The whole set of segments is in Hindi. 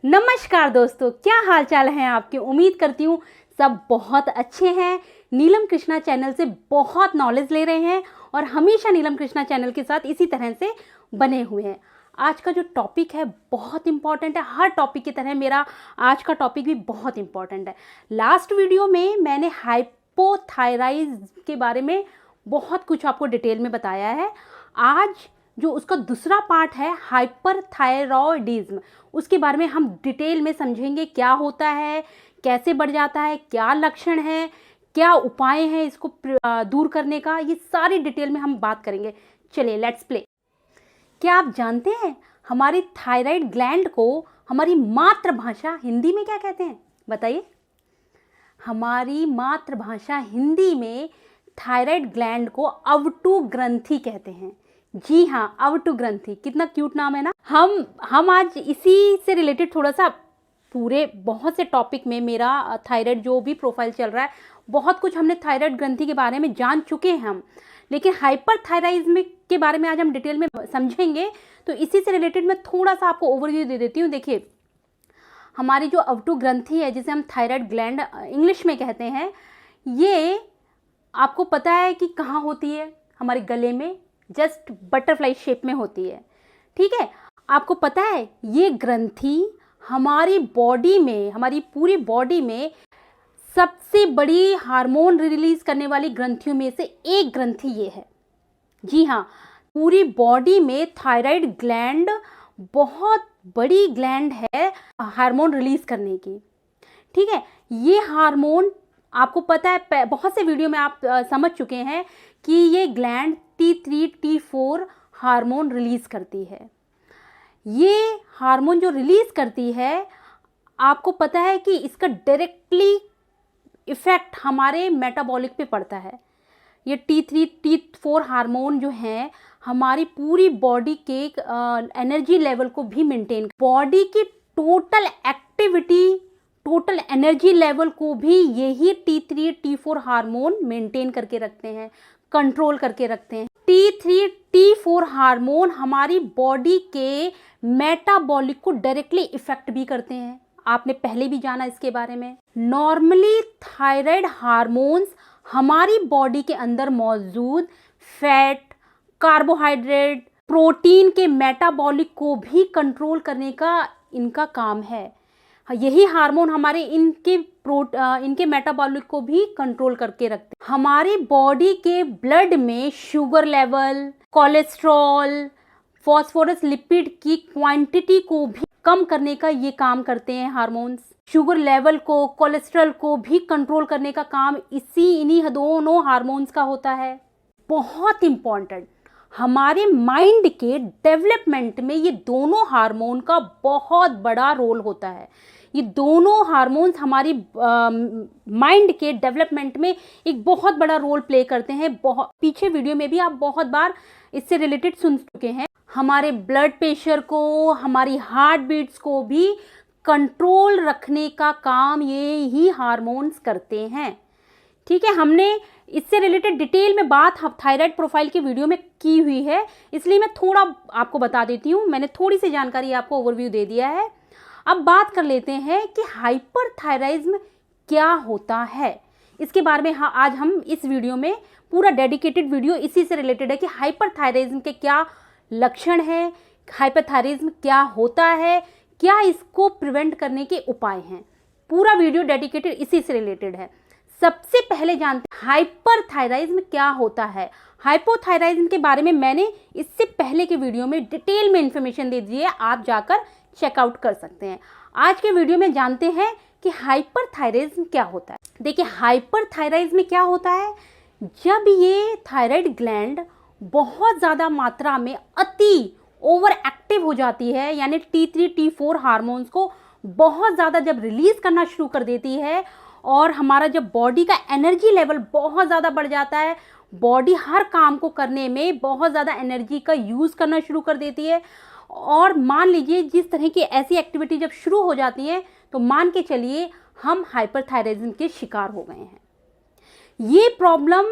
नमस्कार दोस्तों, क्या हाल चाल है आपके। उम्मीद करती हूँ सब बहुत अच्छे हैं। नीलम कृष्णा चैनल से बहुत नॉलेज ले रहे हैं और हमेशा नीलम कृष्णा चैनल के साथ इसी तरह से बने हुए हैं। आज का जो टॉपिक है बहुत इंपॉर्टेंट है। हर टॉपिक की तरह मेरा आज का टॉपिक भी बहुत इंपॉर्टेंट है। लास्ट वीडियो में मैंने हाइपोथायराइड के बारे में बहुत कुछ आपको डिटेल में बताया है। आज जो उसका दूसरा पार्ट है हाइपरथायरॉयडिज्म, उसके बारे में हम डिटेल में समझेंगे। क्या होता है, कैसे बढ़ जाता है, क्या लक्षण है, क्या उपाय हैं इसको दूर करने का, ये सारी डिटेल में हम बात करेंगे। चलिए लेट्स प्ले। क्या आप जानते हैं हमारी थायराइड ग्लैंड को हमारी मातृभाषा हिंदी में क्या कहते हैं? बताइए। हमारी मातृभाषा हिंदी में थायराइड ग्लैंड को अवटु ग्रंथि कहते हैं। जी हाँ, अवटु ग्रंथि, कितना क्यूट नाम है ना। हम आज इसी से रिलेटेड थोड़ा सा पूरे बहुत से टॉपिक में मेरा थायराइड जो भी प्रोफाइल चल रहा है, बहुत कुछ हमने थायराइड ग्रंथि के बारे में जान चुके हैं हम, लेकिन हाइपरथायराइडिज्म के बारे में आज हम डिटेल में समझेंगे। तो इसी से रिलेटेड मैं थोड़ा सा आपको ओवरव्यू दे देती हूँ। देखिए, हमारी जो अवटु ग्रंथि है, जिसे हम थायराइड ग्लैंड इंग्लिश में कहते हैं, ये आपको पता है कि कहाँ होती है? हमारे गले में जस्ट बटरफ्लाई शेप में होती है। ठीक है, आपको पता है ये ग्रंथि हमारी बॉडी में, हमारी पूरी बॉडी में सबसे बड़ी हार्मोन रिलीज करने वाली ग्रंथियों में से एक ग्रंथि ये है। जी हाँ, पूरी बॉडी में थायराइड ग्लैंड बहुत बड़ी ग्लैंड है हार्मोन रिलीज करने की। ठीक है, ये हार्मोन आपको पता है, बहुत से वीडियो में आप समझ चुके हैं कि ये gland T3 T4 hormone release करती है। ये हार्मोन जो रिलीज करती है, आपको पता है कि इसका डायरेक्टली इफेक्ट हमारे मेटाबॉलिक पे पड़ता है। ये T3 T4 हार्मोन जो हैं, हमारी पूरी बॉडी के एनर्जी लेवल को भी मेंटेन, बॉडी की total activity, total energy level को भी यही T3 T4 हार्मोन मेंटेन करके रखते हैं, कंट्रोल करके रखते हैं। T3 T4 हार्मोन हमारी बॉडी के मेटाबॉलिक को डायरेक्टली इफेक्ट भी करते हैं। आपने पहले भी जाना इसके बारे में। नॉर्मली थायराइड हार्मोन्स हमारी बॉडी के अंदर मौजूद फैट, कार्बोहाइड्रेट, प्रोटीन के मेटाबॉलिक को भी कंट्रोल करने का इनका काम है। यही हार्मोन हमारे इनके मेटाबॉलिक को भी कंट्रोल करके रखते हैं। हमारी बॉडी के ब्लड में sugar level, cholesterol, phosphorus lipid की क्वांटिटी को भी कम करने का ये काम करते हैं हार्मोन्स। शुगर लेवल को, कोलेस्ट्रॉल को भी कंट्रोल करने का काम इन्हीं दोनों हार्मोन्स का होता है। बहुत इंपॉर्टेंट, हमारे माइंड के डेवलपमेंट में ये दोनों हार्मोन का बहुत बड़ा रोल होता है। ये दोनों हार्मोन्स हमारी माइंड के डेवलपमेंट में एक बहुत बड़ा रोल प्ले करते हैं। बहुत पीछे वीडियो में भी आप बहुत बार इससे रिलेटेड सुन चुके हैं। हमारे ब्लड प्रेशर को, हमारी हार्ट बीट्स को भी कंट्रोल रखने का काम ये ही हार्मोन्स करते हैं। ठीक है, हमने इससे रिलेटेड डिटेल में बात थायराइड प्रोफाइल की वीडियो में की हुई है, इसलिए मैं थोड़ा आपको बता देती हूँ। मैंने थोड़ी सी जानकारी आपको ओवरव्यू दे दिया है। अब बात कर लेते हैं कि हाइपरथायराइडिज्म क्या होता है। इसके बारे में आज हम इस वीडियो में पूरा डेडिकेटेड वीडियो इसी से रिलेटेड है कि हाइपरथायराइडिज्म के क्या लक्षण है, हाइपरथायराइडिज्म क्या होता है, क्या इसको प्रिवेंट करने के उपाय हैं। पूरा वीडियो डेडिकेटेड इसी से रिलेटेड है। सबसे पहले जानते हैं हाइपरथायराइडिज्म क्या होता है। हाइपोथायराइडिज्म के बारे में मैंने इससे पहले के वीडियो में डिटेल में इंफॉर्मेशन दे दी है, आप जाकर चेकआउट कर सकते हैं। आज के वीडियो में जानते हैं कि हाइपरथायराइडिज्म क्या होता है। देखिए, हाइपरथायराइडिज्म में क्या होता है, जब ये थायराइड ग्लैंड बहुत ज़्यादा मात्रा में अति ओवर एक्टिव हो जाती है, यानी T3 T4 हार्मोन्स को बहुत ज़्यादा जब रिलीज करना शुरू कर देती है और हमारा जब बॉडी का एनर्जी लेवल बहुत ज़्यादा बढ़ जाता है, बॉडी हर काम को करने में बहुत ज़्यादा एनर्जी का यूज़ करना शुरू कर देती है। और मान लीजिए जिस तरह की ऐसी एक्टिविटी जब शुरू हो जाती है, तो मान के चलिए हम हाइपरथायराइडिज्म के शिकार हो गए हैं। ये प्रॉब्लम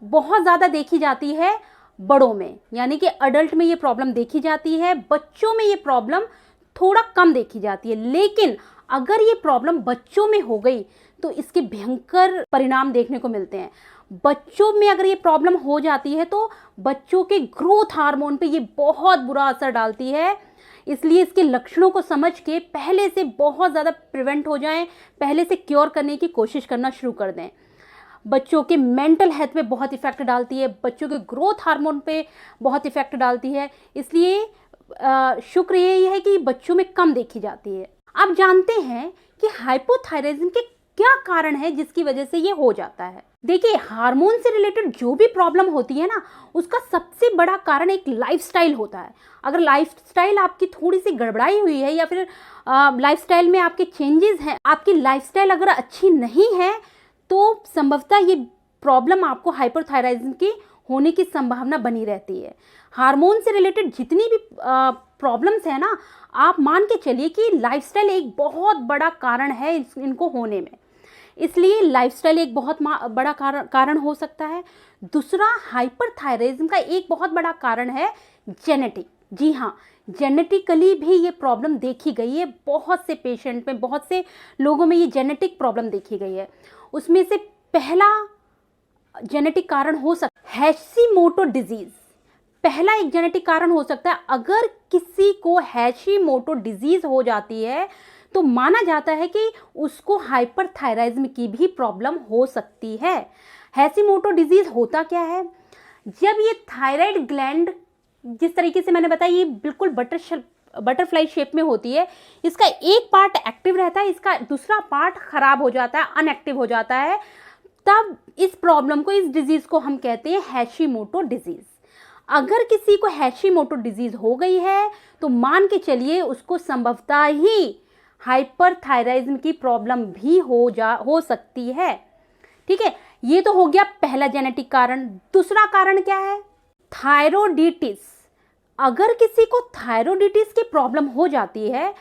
बहुत ज़्यादा देखी जाती है बड़ों में, यानी कि अडल्ट में ये प्रॉब्लम देखी जाती है। बच्चों में ये प्रॉब्लम थोड़ा कम देखी जाती है। लेकिन अगर ये प्रॉब्लम बच्चों में हो गई तो इसके भयंकर परिणाम देखने को मिलते हैं। बच्चों में अगर ये प्रॉब्लम हो जाती है तो बच्चों के ग्रोथ हार्मोन पे ये बहुत बुरा असर डालती है। इसलिए इसके लक्षणों को समझ के पहले से बहुत ज़्यादा प्रिवेंट हो जाएं, पहले से क्योर करने की कोशिश करना शुरू कर दें। बच्चों के मेंटल हेल्थ पे बहुत इफेक्ट डालती है, बच्चों के ग्रोथ हार्मोन पे बहुत इफेक्ट डालती है। इसलिए शुक्र यही है कि बच्चों में कम देखी जाती है। आप जानते हैं कि हाइपोथायराइडिज्म के क्या कारण है जिसकी वजह से ये हो जाता है। देखिए, हार्मोन से रिलेटेड जो भी प्रॉब्लम होती है ना, उसका सबसे बड़ा कारण एक लाइफस्टाइल होता है। अगर लाइफस्टाइल आपकी थोड़ी सी गड़बड़ाई हुई है या फिर लाइफस्टाइल में आपके चेंजेस हैं, आपकी लाइफस्टाइल अगर अच्छी नहीं है तो संभवतः ये प्रॉब्लम आपको हाइपरथायराइडिज्म की होने की संभावना बनी रहती है। हार्मोन से रिलेटेड जितनी भी प्रॉब्लम्स है ना, आप मान के चलिए कि लाइफस्टाइल एक बहुत बड़ा कारण है इनको होने में। इसलिए लाइफस्टाइल एक बहुत बड़ा कारण हो सकता है। दूसरा, हाइपरथायराइडिज्म का एक बहुत बड़ा कारण है जेनेटिक। जी हाँ, जेनेटिकली भी ये प्रॉब्लम देखी गई है। बहुत से पेशेंट में, बहुत से लोगों में ये जेनेटिक प्रॉब्लम देखी गई है। उसमें से पहला जेनेटिक कारण हो सकता है हैशीमोटो डिजीज। पहला एक जेनेटिक कारण हो सकता है। अगर किसी को हैशीमोटो डिजीज हो जाती है तो माना जाता है कि उसको हाइपरथायराइडिज्म की भी प्रॉब्लम हो सकती है। हैशीमोटो डिजीज होता क्या है? जब ये थायराइड ग्लैंड, जिस तरीके से मैंने बताया, ये बिल्कुल बटरफ्लाई शेप में होती है। इसका एक पार्ट एक्टिव रहता है, इसका दूसरा पार्ट खराब हो जाता है, अनएक्टिव हो जाता है। तब इस प्रॉब्लम को, इस डिजीज को हम कहते हैं हैशीमोटो डिजीज। अगर किसी को हैशीमोटो डिजीज हो गई है तो मान के चलिए उसको संभवतः ही हाइपरथायराइडिज्म की प्रॉब्लम भी हो सकती है। ठीक है, ये तो हो गया पहला जेनेटिक कारण। दूसरा कारण क्या है? थायरोइडिटिस। अगर किसी को थायरोइडिटिस की प्रॉब्लम हो जाती है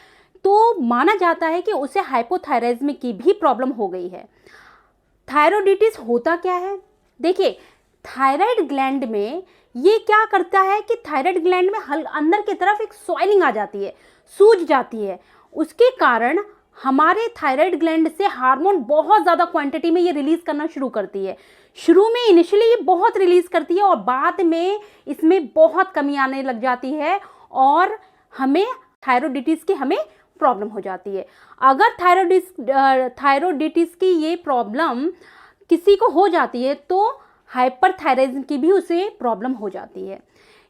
तो माना जाता है कि उसे हाइपोथायराइडिज्म की भी प्रॉब्लम हो गई है। थायरोइडिटिस होता क्या है? देखिए, थायराइड ग्लैंड में ये क्या करता है कि थायराइड ग्लैंड में अंदर की तरफ एक स्वेलिंग आ जाती है, सूज जाती है। उसके कारण हमारे थायराइड ग्लैंड से हार्मोन बहुत ज़्यादा क्वांटिटी में ये रिलीज करना शुरू करती है। शुरू में इनिशियली ये बहुत रिलीज करती है और बाद में इसमें बहुत कमी आने लग जाती है और हमें थायरोइडिटिस की प्रॉब्लम हो जाती है। अगर थायरोइडिटिस की ये प्रॉब्लम किसी को हो जाती है तो हाइपरथायराइडिज्म की भी उसे प्रॉब्लम हो जाती है।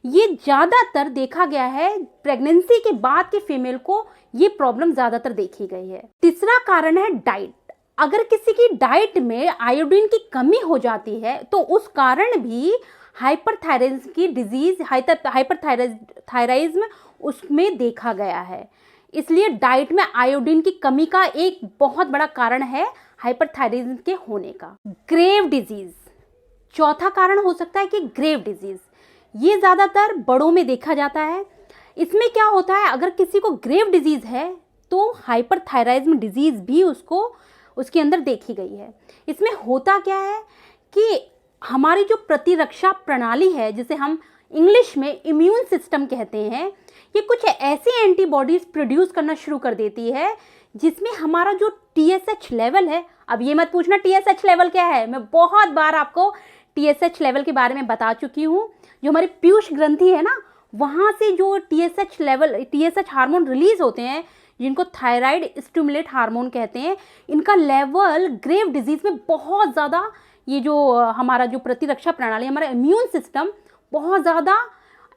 ये ज़्यादातर देखा गया है प्रेगनेंसी के बाद के फीमेल को ये प्रॉब्लम ज़्यादातर देखी गई है। तीसरा कारण है डाइट। अगर किसी की डाइट में आयोडीन की कमी हो जाती है तो उस कारण भी हाइपरथायराइडिज्म की डिजीज, हाइपरथायराइडिज्म उसमें देखा गया है। इसलिए डाइट में आयोडीन की कमी का एक बहुत बड़ा कारण है हाइपरथायराइडिज्म के होने का। ग्रेव डिजीज चौथा कारण हो सकता है कि ग्रेव डिजीज, ये ज़्यादातर बड़ों में देखा जाता है। इसमें क्या होता है, अगर किसी को ग्रेव डिजीज है तो हाइपरथायराइडिज्म डिजीज भी उसके अंदर देखी गई है। इसमें होता क्या है कि हमारी जो प्रतिरक्षा प्रणाली है, जिसे हम इंग्लिश में इम्यून सिस्टम कहते हैं, ये कुछ ऐसी एंटीबॉडीज प्रोड्यूस करना शुरू कर देती है जिसमें हमारा जो TSH लेवल है, अब ये मत पूछना TSH लेवल क्या है, मैं बहुत बार आपको TSH लेवल के बारे में बता चुकी हूँ। जो हमारी पीयूष ग्रंथि है ना, वहाँ से जो TSH हार्मोन रिलीज होते हैं, जिनको थायराइड स्टिमुलेट हार्मोन कहते हैं, इनका लेवल ग्रेव डिजीज में बहुत ज़्यादा, ये जो हमारा जो प्रतिरक्षा प्रणाली, हमारा इम्यून सिस्टम बहुत ज़्यादा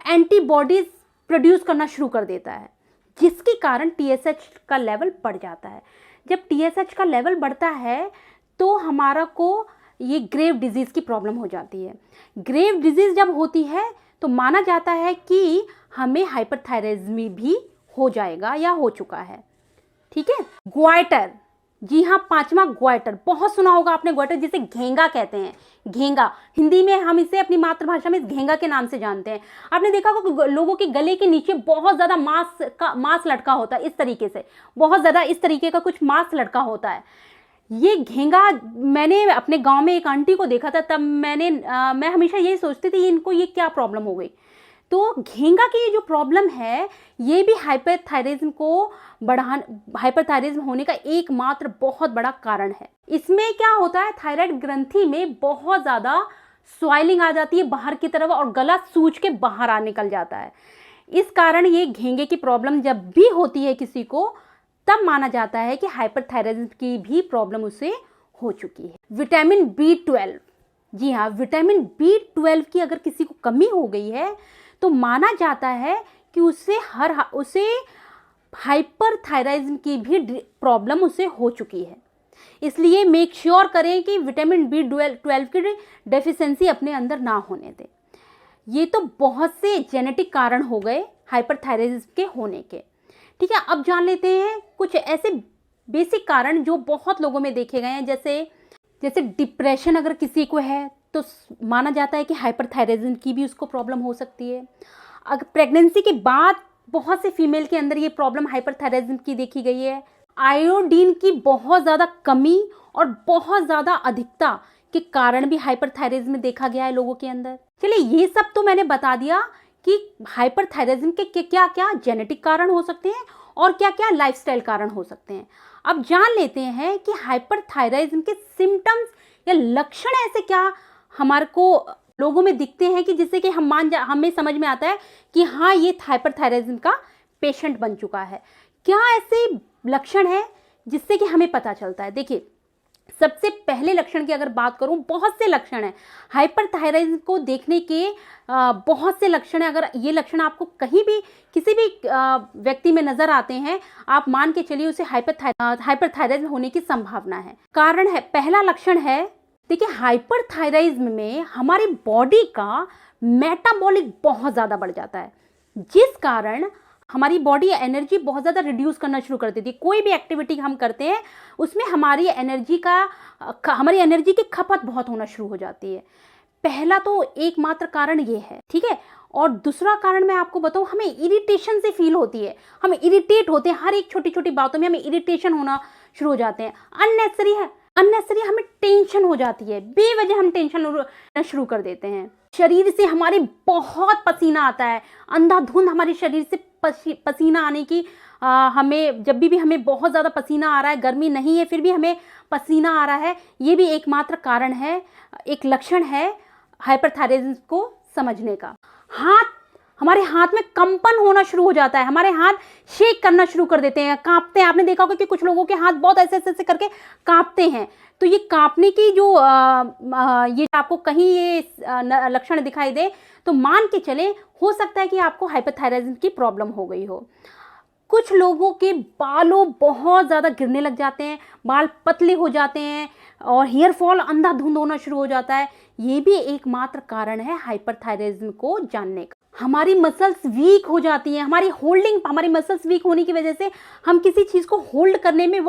एंटीबॉडीज प्रोड्यूस करना शुरू कर देता है, जिसके कारण TSH का लेवल बढ़ जाता है। जब TSH का लेवल बढ़ता है तो हमारा को ये ग्रेव डिजीज़ की प्रॉब्लम हो जाती है। ग्रेव डिजीज़ जब होती है तो माना जाता है कि हमें हाइपरथायराइडिज्म भी हो जाएगा या हो चुका है। ठीक है। ग्वाइटर, जी हाँ, पांचवा ग्वाइटर, बहुत सुना होगा आपने ग्वाइटर, जिसे घेंगा कहते हैं। घेंगा, हिंदी में हम इसे अपनी मातृभाषा में घेंगा के नाम से जानते हैं। आपने देखा होगा लोगों के गले के नीचे बहुत ज़्यादा मांस लटका होता है, इस तरीके से बहुत ज़्यादा इस तरीके का कुछ मांस लटका होता है। ये घेंगा मैंने अपने गांव में एक आंटी को देखा था, तब मैं हमेशा यही सोचती थी इनको ये क्या प्रॉब्लम हो गई। तो घेंगा की ये जो प्रॉब्लम है ये भी हाइपरथायराइज्म होने का एकमात्र बहुत बड़ा कारण है। इसमें क्या होता है, थायराइड ग्रंथि में बहुत ज़्यादा स्वेलिंग आ जाती है बाहर की तरफ और गला सूज के बाहर निकल जाता है। इस कारण ये घेंगे की प्रॉब्लम जब भी होती है किसी को, तब माना जाता है कि हाइपरथायराइज्म की भी प्रॉब्लम उसे हो चुकी है। विटामिन B12, जी हाँ, विटामिन B12 की अगर किसी को कमी हो गई है तो माना जाता है कि उसे हाइपरथायराइज्म की भी प्रॉब्लम उसे हो चुकी है। इसलिए मेक श्योर करें कि विटामिन B12 की डेफिशिएंसी अपने अंदर ना होने दें। ये तो बहुत से जेनेटिक कारण हो गए हाइपरथायराइज्म के होने के। ठीक है, अब जान लेते हैं कुछ ऐसे बेसिक कारण जो बहुत लोगों में देखे गए हैं। जैसे डिप्रेशन अगर किसी को है तो माना जाता है कि हाइपरथायराइज्म की भी उसको प्रॉब्लम हो सकती है। अगर प्रेगनेंसी के बाद बहुत से फीमेल के अंदर ये प्रॉब्लम हाइपरथायराइज्म की देखी गई है। आयोडीन की बहुत ज़्यादा कमी और बहुत ज़्यादा अधिकता के कारण भी हाइपरथायराइज्म देखा गया है लोगों के अंदर। चलिए, ये सब तो मैंने बता दिया कि हाइपरथायराइज्म के क्या क्या जेनेटिक कारण हो सकते हैं और क्या क्या लाइफस्टाइल कारण हो सकते हैं। अब जान लेते हैं कि हाइपरथायराइज्म के सिम्टम्स या लक्षण ऐसे क्या हमारे को लोगों में दिखते हैं कि जिससे कि हमें समझ में आता है कि हाँ, ये हाइपरथायराइज्म का पेशेंट बन चुका है। क्या ऐसे लक्षण है जिससे कि हमें पता चलता है? देखिए, सबसे पहले लक्षण की अगर बात करूं, बहुत से लक्षण हैं हाइपरथायराइज्म को देखने के। बहुत से लक्षण हैं। अगर ये लक्षण आपको कहीं भी किसी भी व्यक्ति में नजर आते हैं, आप मान के चलिए उसे हाइपरथायराइज्म होने की संभावना है। कारण है, पहला लक्षण है, देखिए, हाइपरथायराइज्म में हमारी बॉडी का मेटाबॉलिक बहुत ज़्यादा बढ़ जाता है, जिस कारण हमारी बॉडी एनर्जी बहुत ज़्यादा रिड्यूस करना शुरू कर देती है। कोई भी एक्टिविटी हम करते हैं उसमें हमारी एनर्जी की खपत बहुत होना शुरू हो जाती है। पहला तो एकमात्र कारण ये है, ठीक है। और दूसरा कारण मैं आपको बताऊं, हमें इरिटेशन से फील होती है, हम इरिटेट होते हैं, हर एक छोटी छोटी बातों में हमें इरिटेशन होना शुरू हो जाते हैं। अननेसेसरी हमें टेंशन हो जाती है, बेवजह हम टेंशन लेना शुरू कर देते हैं। शरीर से हमारे बहुत पसीना आता है, अंधाधुंध हमारे शरीर से पसीना आने की हमें जब भी हमें बहुत ज़्यादा पसीना आ रहा है, गर्मी नहीं है फिर भी हमें पसीना आ रहा है, ये भी एकमात्र कारण है, एक लक्षण है हाइपरथायराइडिज्म को समझने का। हमारे हाथ में कंपन होना शुरू हो जाता है, हमारे हाथ शेक करना शुरू कर देते हैं, कांपते हैं। आपने देखा होगा कि कुछ लोगों के हाथ बहुत ऐसे करके कांपते हैं। तो ये कांपने की जो ये आपको कहीं ये लक्षण दिखाई दे तो मान के चले, हो सकता है कि आपको हाइपरथायराइडिज्म की प्रॉब्लम हो गई हो। कुछ लोगों के बालों बहुत ज़्यादा गिरने लग जाते हैं, बाल पतले हो जाते हैं और हेयर फॉल अंधाधुंध होना शुरू हो जाता है। ये भी एकमात्र कारण है हाइपरथायराइडिज्म को जानने का। हमारी मसल्स वीक हो जाती हैं, हमारी मसल्स वीक होने की वजह से हम किसी चीज़ को होल्ड करने में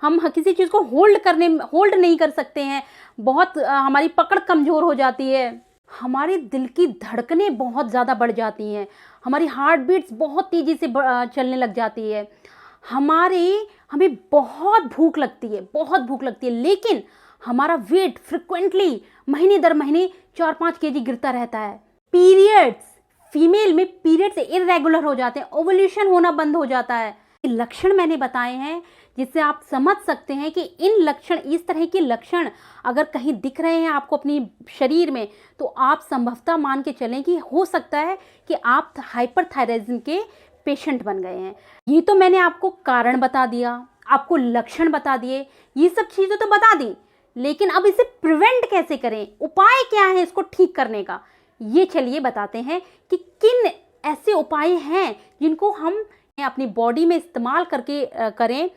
हम किसी चीज़ को होल्ड नहीं कर सकते हैं, बहुत हमारी पकड़ कमज़ोर हो जाती है। हमारे दिल की धड़कनें बहुत ज़्यादा बढ़ जाती हैं, हमारी हार्ट बीट्स बहुत तेज़ी से चलने लग जाती है। हमें बहुत भूख लगती है, लेकिन हमारा वेट फ्रिक्वेंटली महीने दर महीने 4-5 kg गिरता रहता है। फीमेल में पीरियड्स इरेगुलर हो जाते हैं, ओवुलेशन होना बंद हो जाता है। ये लक्षण मैंने बताए हैं जिससे आप समझ सकते हैं कि इस तरह के लक्षण अगर कहीं दिख रहे हैं आपको अपनी शरीर में, तो आप संभवतः मान के चलें कि हो सकता है कि आप हाइपरथायराइडिज्म के पेशेंट बन गए हैं। ये तो मैंने आपको कारण बता दिया, आपको लक्षण बता दिए, ये सब चीज़ें तो बता दी, लेकिन अब इसे प्रिवेंट कैसे करें, उपाय क्या है इसको ठीक करने का, ये चलिए बताते हैं कि किन ऐसे उपाय हैं जिनको हम अपनी बॉडी में इस्तेमाल करके करें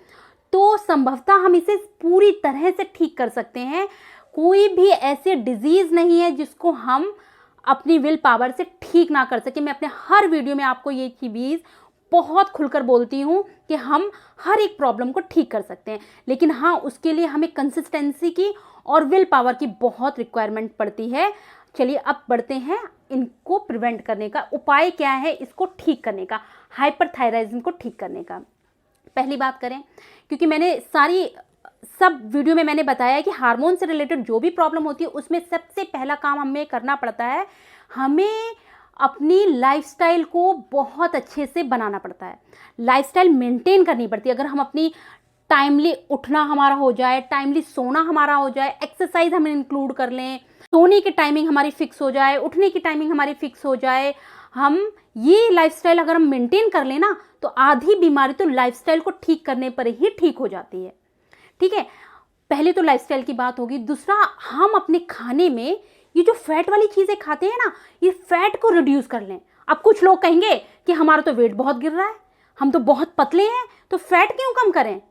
तो संभवतः हम इसे पूरी तरह से ठीक कर सकते हैं। कोई भी ऐसे डिजीज़ नहीं है जिसको हम अपनी विल पावर से ठीक ना कर सके। मैं अपने हर वीडियो में आपको ये चीज़ बहुत खुलकर बोलती हूँ कि हम हर एक प्रॉब्लम को ठीक कर सकते हैं, लेकिन हाँ, उसके लिए हमें कंसिस्टेंसी की और विल पावर की बहुत रिक्वायरमेंट पड़ती है। चलिए अब बढ़ते हैं इनको प्रिवेंट करने का, उपाय क्या है इसको ठीक करने का, हाइपरथायराइडिज्म को ठीक करने का। पहली बात करें, क्योंकि मैंने सब वीडियो में मैंने बताया कि हार्मोन से रिलेटेड जो भी प्रॉब्लम होती है उसमें सबसे पहला काम हमें करना पड़ता है, हमें अपनी लाइफस्टाइल को बहुत अच्छे से बनाना पड़ता है, लाइफस्टाइल मेंटेन करनी पड़ती है। अगर हम अपनी टाइमली उठना हमारा हो जाए, टाइमली सोना हमारा हो जाए, एक्सरसाइज हम इंक्लूड कर लें, सोने की टाइमिंग हमारी फिक्स हो जाए, उठने की टाइमिंग हमारी फिक्स हो जाए, हम ये लाइफस्टाइल अगर हम मेंटेन कर लें ना, तो आधी बीमारी तो लाइफस्टाइल को ठीक करने पर ही ठीक हो जाती है। ठीक है, पहले तो लाइफस्टाइल की बात होगी। दूसरा, हम अपने खाने में ये जो फैट वाली चीज़ें खाते हैं ना, ये फैट को रिड्यूस कर लें। अब कुछ लोग कहेंगे कि हमारा तो वेट बहुत गिर रहा है, हम तो बहुत पतले हैं, तो फैट क्यों कम करें?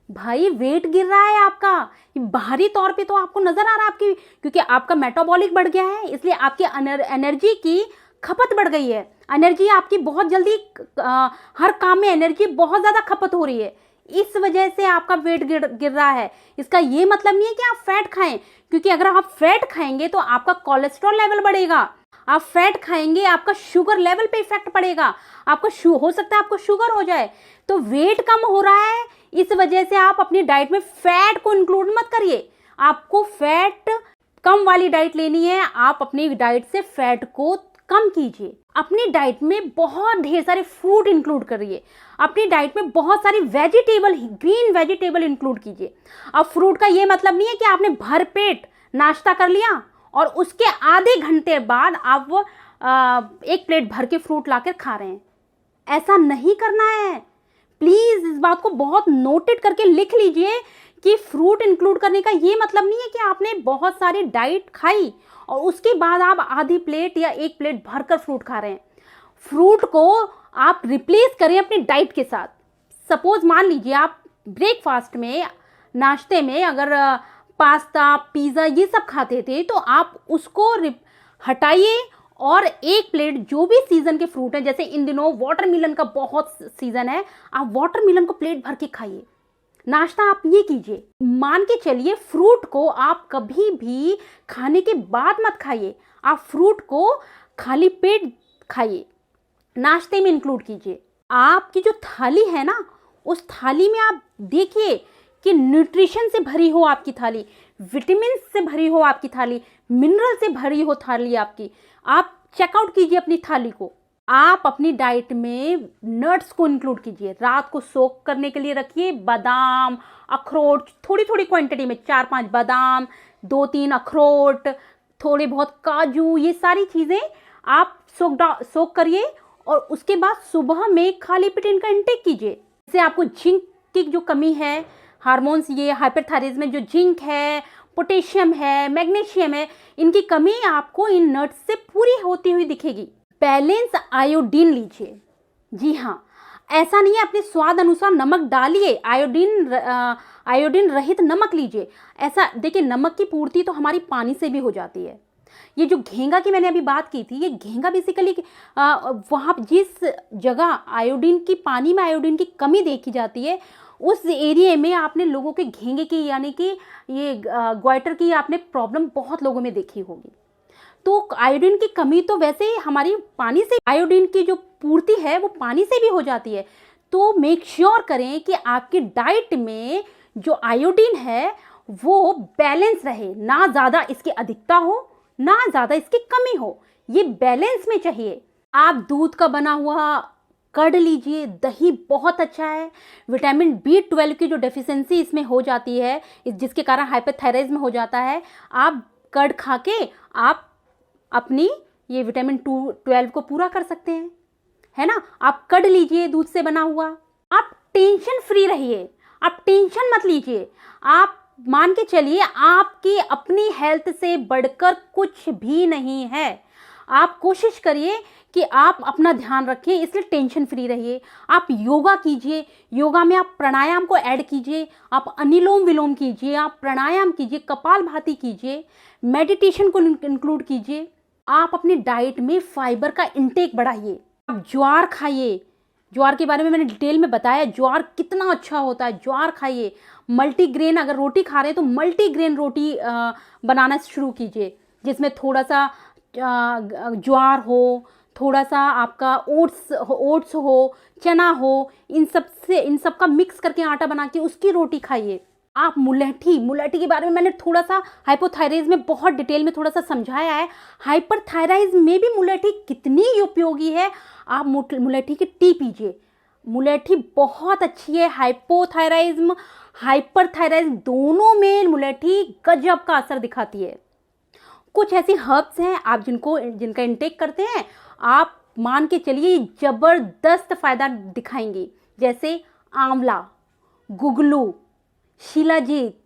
भाई वेट गिर रहा है आपका, बाहरी तौर पे तो आपको नजर आ रहा है आपकी, क्योंकि आपका मेटाबॉलिक बढ़ गया है, इसलिए आपकी एनर्जी की खपत बढ़ गई है। एनर्जी आपकी बहुत जल्दी हर काम में एनर्जी बहुत ज़्यादा खपत हो रही है, इस वजह से आपका वेट गिर रहा है। इसका ये मतलब नहीं है कि आप फैट खाएं, क्योंकि अगर आप फैट खाएंगे तो आपका कोलेस्ट्रॉल लेवल बढ़ेगा। आप फैट खाएंगे, आपका शुगर लेवल पे इफेक्ट पड़ेगा, आपका हो सकता है आपको शुगर हो जाए। तो वेट कम हो रहा है, इस वजह से आप अपनी डाइट में फैट को इंक्लूड मत करिए। आपको फैट कम वाली डाइट लेनी है, आप अपनी डाइट से फैट को कम कीजिए। अपनी डाइट में बहुत ढेर सारे फ्रूट इंक्लूड करिए, अपनी डाइट में बहुत सारी वेजिटेबल, ग्रीन वेजिटेबल इंक्लूड कीजिए। अब फ्रूट का ये मतलब नहीं है कि आपने भर पेट नाश्ता कर लिया और उसके आधे घंटे बाद आप वो एक प्लेट भर के फ्रूट लाकर खा रहे हैं, ऐसा नहीं करना है। प्लीज इस बात को बहुत नोटेड करके लिख लीजिए कि फ्रूट इंक्लूड करने का ये मतलब नहीं है कि आपने बहुत सारी डाइट खाई और उसके बाद आप आधी प्लेट या एक प्लेट भरकर फ्रूट खा रहे हैं। फ्रूट को आप रिप्लेस करें अपनी डाइट के साथ। सपोज मान लीजिए आप ब्रेकफास्ट में, नाश्ते में अगर पास्ता, पिज़्ज़ा ये सब खाते थे, तो आप उसको हटाइए और एक प्लेट जो भी सीजन के फ्रूट हैं, जैसे इन दिनों वाटरमेलन का बहुत सीजन है, आप वाटरमेलन को प्लेट भर के खाइए। नाश्ता आप ये कीजिए। मान के चलिए फ्रूट को आप कभी भी खाने के बाद मत खाइए, आप फ्रूट को खाली पेट खाइए, नाश्ते में इंक्लूड कीजिए। आपकी जो थाली है ना, उस थाली में आप देखिए कि न्यूट्रिशन से भरी हो आपकी थाली, विटामिन से भरी हो आपकी थाली, मिनरल से भरी हो थाली आपकी। आप चेकआउट कीजिए अपनी थाली को। आप अपनी डाइट में नट्स को इंक्लूड कीजिए, रात को सोक करने के लिए रखिए। बादाम, अखरोट थोड़ी थोड़ी क्वांटिटी में, 4-5 बादाम, 2-3 अखरोट, थोड़े बहुत काजू, ये सारी चीज़ें आप सोक करिए और उसके बाद सुबह में खाली पेट इनका इंटेक कीजिए। इससे आपको जिंक की जो कमी है, हार्मोन्स, ये हाइपरथायराइडिज्म में जो जिंक है, पोटेशियम है, मैग्नीशियम है, इनकी कमी आपको इन नट्स से पूरी होती हुई दिखेगी। बैलेंस आयोडीन लीजिए। जी हाँ, ऐसा नहीं है अपने स्वाद अनुसार नमक डालिए, आयोडीन रहित नमक लीजिए। ऐसा देखिए, नमक की पूर्ति तो हमारी पानी से भी हो जाती है। ये जो घेंगा की मैंने अभी बात की थी, ये घेंगा बेसिकली वहाँ जिस जगह आयोडीन की, पानी में आयोडीन की कमी देखी जाती है, उस एरिया में आपने लोगों के घेंगे की, यानी कि ये ग्वाइटर की आपने प्रॉब्लम बहुत लोगों में देखी होगी। तो आयोडीन की कमी तो वैसे ही हमारी पानी से, आयोडीन की जो पूर्ति है वो पानी से भी हो जाती है। तो मेक श्योर करें कि आपकी डाइट में जो आयोडीन है वो बैलेंस रहे, ना ज़्यादा इसकी अधिकता हो, ना ज़्यादा इसकी कमी हो, ये बैलेंस में चाहिए। आप दूध का बना हुआ कर्ड लीजिए, दही बहुत अच्छा है। विटामिन B12 की जो डेफिशिएंसी इसमें हो जाती है, जिसके कारण हाइपरथायराइडिज्म हो जाता है, आप कर्ड खा के आप अपनी ये विटामिन 12 को पूरा कर सकते हैं, है ना। आप कर्ड लीजिए दूध से बना हुआ। आप टेंशन फ्री रहिए, आप टेंशन मत लीजिए। आप मान के चलिए आपकी अपनी हेल्थ से बढ़कर कुछ भी नहीं है। आप कोशिश करिए कि आप अपना ध्यान रखें, इसलिए टेंशन फ्री रहिए। आप योगा कीजिए, योगा में आप प्राणायाम को ऐड कीजिए, आप अनुलोम विलोम कीजिए, आप प्राणायाम कीजिए, कपालभाति कीजिए, मेडिटेशन को इंक्लूड कीजिए। आप अपनी डाइट में फाइबर का इंटेक बढ़ाइए। आप ज्वार खाइए, ज्वार के बारे में मैंने डिटेल में बताया, ज्वार कितना अच्छा होता है, ज्वार खाइए। मल्टीग्रेन, अगर रोटी खा रहे हैं तो मल्टीग्रेन रोटी बनाना शुरू कीजिए, जिसमें थोड़ा सा ज्वार हो, थोड़ा सा आपका ओट्स हो, चना हो, इन सब का मिक्स करके आटा बना के उसकी रोटी खाइए। आप मुलेठी के बारे में मैंने थोड़ा सा हाइपोथायराइड में बहुत डिटेल में थोड़ा सा समझाया है। हाइपरथायराइड में भी मुलेठी कितनी उपयोगी है। आप मुलेठी की टी पीजिए, मुलेठी बहुत अच्छी है। हाइपोथायराइज्म हाइपरथायराइज्म दोनों में मुलेठी गजब का असर दिखाती है। कुछ ऐसी हर्ब्स हैं आप जिनका इंटेक करते हैं, आप मान के चलिए जबरदस्त फायदा दिखाएंगी। जैसे आंवला, गुगलू, शिलाजीत,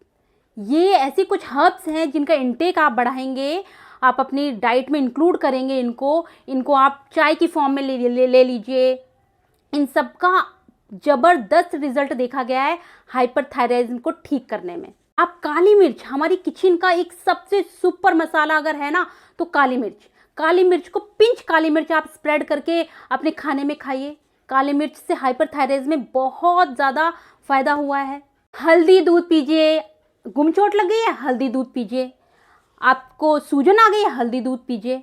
ये ऐसी कुछ हर्ब्स हैं जिनका इंटेक आप बढ़ाएंगे, आप अपनी डाइट में इंक्लूड करेंगे। इनको आप चाय की फॉर्म में ले लीजिए। इन सब का जबरदस्त रिजल्ट देखा गया है हाइपरथायराइज्म को ठीक करने में। आप काली मिर्च, हमारी किचन का एक सबसे सुपर मसाला अगर है ना तो काली मिर्च को पिंच काली मिर्च आप स्प्रेड करके अपने खाने में खाइए। काली मिर्च से हाइपरथायराइज्म में बहुत ज़्यादा फायदा हुआ है। हल्दी दूध पीजिए, गुमचोट लग गई है हल्दी दूध पीजिए, आपको सूजन आ गई है हल्दी दूध पीजिए।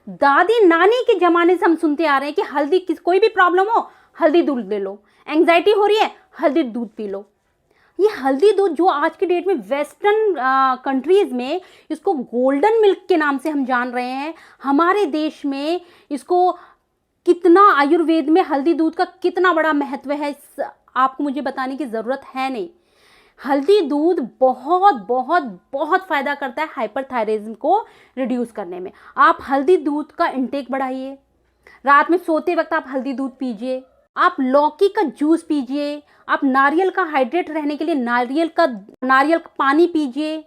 दादी नानी के ज़माने से हम सुनते आ रहे हैं कि कोई भी प्रॉब्लम हो हल्दी दूध ले लो, एंग्जाइटी हो रही है हल्दी दूध पी लो। ये हल्दी दूध जो आज की डेट में वेस्टर्न कंट्रीज़ में इसको गोल्डन मिल्क के नाम से हम जान रहे हैं, हमारे देश में इसको कितना, आयुर्वेद में हल्दी दूध का कितना बड़ा महत्व है आपको मुझे बताने की ज़रूरत है नहीं। हल्दी दूध बहुत बहुत बहुत फ़ायदा करता है हाइपरथायराइज्म को रिड्यूस करने में। आप हल्दी दूध का इंटेक बढ़ाइए, रात में सोते वक्त आप हल्दी दूध पीजिए, आप लौकी का जूस पीजिए, आप नारियल का हाइड्रेट रहने के लिए नारियल का पानी पीजिए।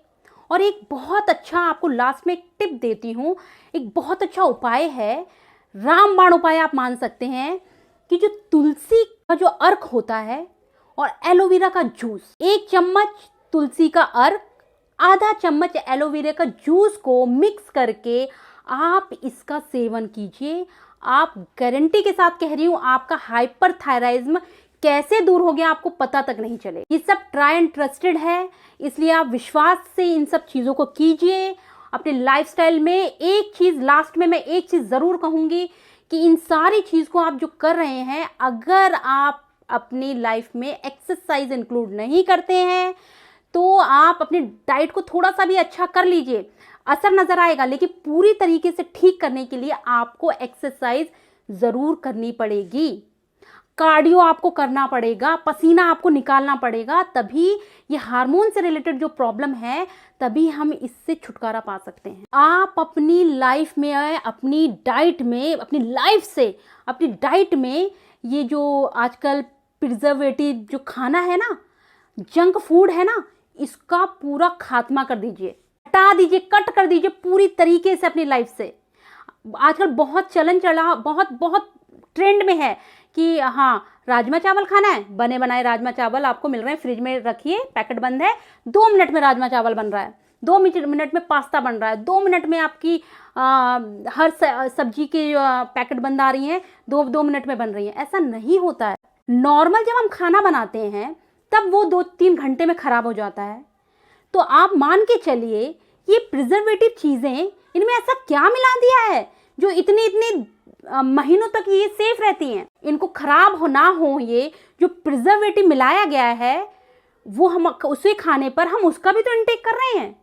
और एक बहुत अच्छा आपको लास्ट में एक टिप देती हूँ, एक बहुत अच्छा उपाय है, रामबाण उपाय आप मान सकते हैं कि जो तुलसी का जो अर्क होता है और एलोवेरा का जूस, 1 चम्मच तुलसी का अर्क, आधा चम्मच एलोवेरा का जूस को मिक्स करके आप इसका सेवन कीजिए। आप गारंटी के साथ कह रही हूँ आपका हाइपरथायराइज्म कैसे दूर हो गया आपको पता तक नहीं चले। ये सब ट्राई एंड ट्रस्टेड है, इसलिए आप विश्वास से इन सब चीज़ों को कीजिए अपने लाइफस्टाइल में। एक चीज़ लास्ट में मैं एक चीज़ ज़रूर कहूँगी कि इन सारी चीज़ को आप जो कर रहे हैं, अगर आप अपनी लाइफ में एक्सरसाइज इंक्लूड नहीं करते हैं तो आप अपनी डाइट को थोड़ा सा भी अच्छा कर लीजिए, असर नज़र आएगा। लेकिन पूरी तरीके से ठीक करने के लिए आपको एक्सरसाइज ज़रूर करनी पड़ेगी, कार्डियो आपको करना पड़ेगा, पसीना आपको निकालना पड़ेगा, तभी ये हार्मोन से रिलेटेड जो प्रॉब्लम है तभी हम इससे छुटकारा पा सकते हैं। आप अपनी लाइफ में, अपनी डाइट में, अपनी डाइट में ये जो आजकल प्रिजर्वेटिव जो खाना है ना, जंक फूड है ना, इसका पूरा खात्मा कर दीजिए, हटा दीजिए, कट कर दीजिए पूरी तरीके से अपनी लाइफ से। आजकल बहुत चलन चला, बहुत ट्रेंड में है कि हाँ राजमा चावल खाना है, बने बनाए राजमा चावल आपको मिल रहे हैं, फ्रिज में रखिए, पैकेट बंद है, 2 मिनट में राजमा चावल बन रहा है, 2 मिनट में पास्ता बन रहा है, 2 मिनट में आपकी हर सब्जी की पैकेट बंद आ रही हैं, 2 मिनट में बन रही हैं। ऐसा नहीं होता है। नॉर्मल जब हम खाना बनाते हैं तब वो 2-3 घंटे में ख़राब हो जाता है। तो आप मान के चलिए ये प्रिजर्वेटिव चीज़ें, इनमें ऐसा क्या मिला दिया है जो इतने महीनों तक ये सेफ रहती हैं। इनको खराब ना हो, ये जो प्रिजर्वेटिव मिलाया गया है वो हम उसे खाने पर हम उसका भी तो इंटेक कर रहे हैं,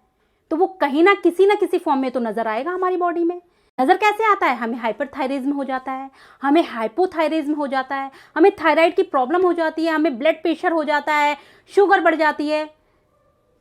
तो वो कहीं ना किसी फॉर्म में तो नज़र आएगा हमारी बॉडी में। नज़र कैसे आता है? हमें हाइपरथायराइज्म हो जाता है, हमें हाइपोथायराइज्म हो जाता है, हमें थायराइड की प्रॉब्लम हो जाती है, हमें ब्लड प्रेशर हो जाता है, शुगर बढ़ जाती है।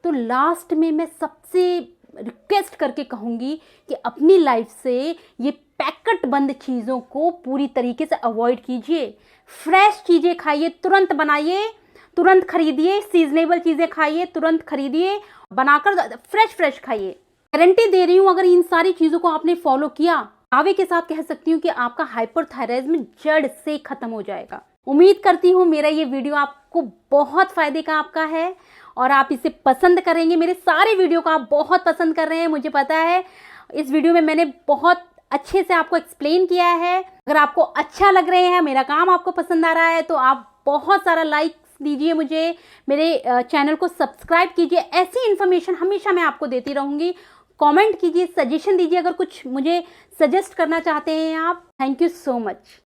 तो लास्ट में मैं सबसे रिक्वेस्ट करके कहूँगी कि अपनी लाइफ से ये पैकेट बंद चीज़ों को पूरी तरीके से अवॉइड कीजिए। फ्रेश चीज़ें खाइए, तुरंत बनाइए, तुरंत खरीदिए, सीजनेबल चीज़ें खाइए, तुरंत खरीदिए, बनाकर फ्रेश खाइए। गारंटी दे रही हूँ अगर इन सारी चीज़ों को आपने फॉलो किया, दावे के साथ कह सकती हूँ कि आपका हाइपरथायराइज्म जड़ से खत्म हो जाएगा। उम्मीद करती हूँ मेरा ये वीडियो आपको बहुत फायदे का आपका है और आप इसे पसंद करेंगे। मेरे सारे वीडियो को आप बहुत पसंद कर रहे हैं, मुझे पता है। इस वीडियो में मैंने बहुत अच्छे से आपको एक्सप्लेन किया है। अगर आपको अच्छा लग रहे हैं, मेरा काम आपको पसंद आ रहा है, तो आप बहुत सारा लाइक दीजिए मुझे, मेरे चैनल को सब्सक्राइब कीजिए। ऐसी इन्फॉर्मेशन हमेशा मैं आपको देती रहूँगी। कमेंट कीजिए, सजेशन दीजिए अगर कुछ मुझे सजेस्ट करना चाहते हैं आप। Thank you so much.